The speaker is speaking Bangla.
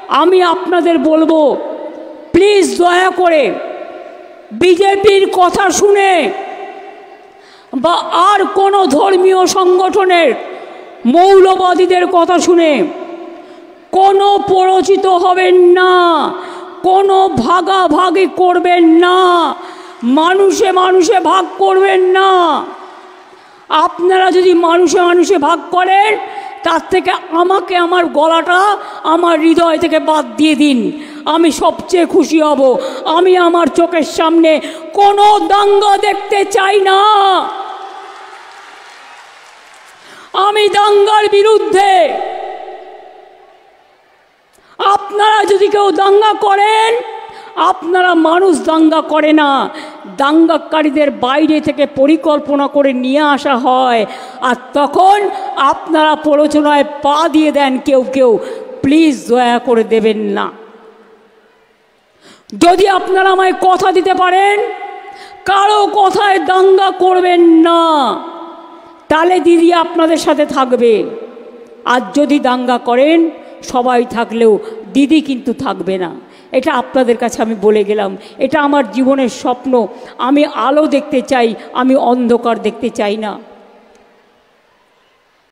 আমি আপনাদের বলবো, প্লিজ দয়া করে বিজেপির কথা শুনে বা আর কোনো ধর্মীয় সংগঠনের মৌলবাদীদের কথা শুনে কোনো প্ররোচিত হবেন না, কোনো ভাগাভাগি করবেন না, মানুষে মানুষে ভাগ করবেন না। আপনারা যদি মানুষে মানুষে ভাগ করেন, তার থেকে আমাকে আমার গলাটা আমার হৃদয় থেকে বাদ দিয়ে দিন, আমি সবচেয়ে খুশি হব। আমি আমার চোখের সামনে কোনো দাঙ্গা দেখতে চাই না। আমি দাঙ্গার বিরুদ্ধে। আপনারা যদি কেউ দাঙ্গা করেন, আপনারা মানুষ দাঙ্গা করে না, দাঙ্গাকারীদের বাইরে থেকে পরিকল্পনা করে নিয়ে আসা হয়, আর তখন আপনারা প্ররোচনায় পা দিয়ে দেন কেউ কেউ। প্লিজ দয়া করে দেবেন না। যদি আপনারা আমায় কথা দিতে পারেন কারো কথায় দাঙ্গা করবেন না, তাহলে দিদি আপনাদের সাথে থাকবে। আর যদি দাঙ্গা করেন, সবাই থাকলেও দিদি কিন্তু থাকবে না। এটা আপনাদের কাছে আমি বলে গেলাম। এটা আমার জীবনের স্বপ্ন। আমি আলো দেখতে চাই, আমি অন্ধকার দেখতে চাই না।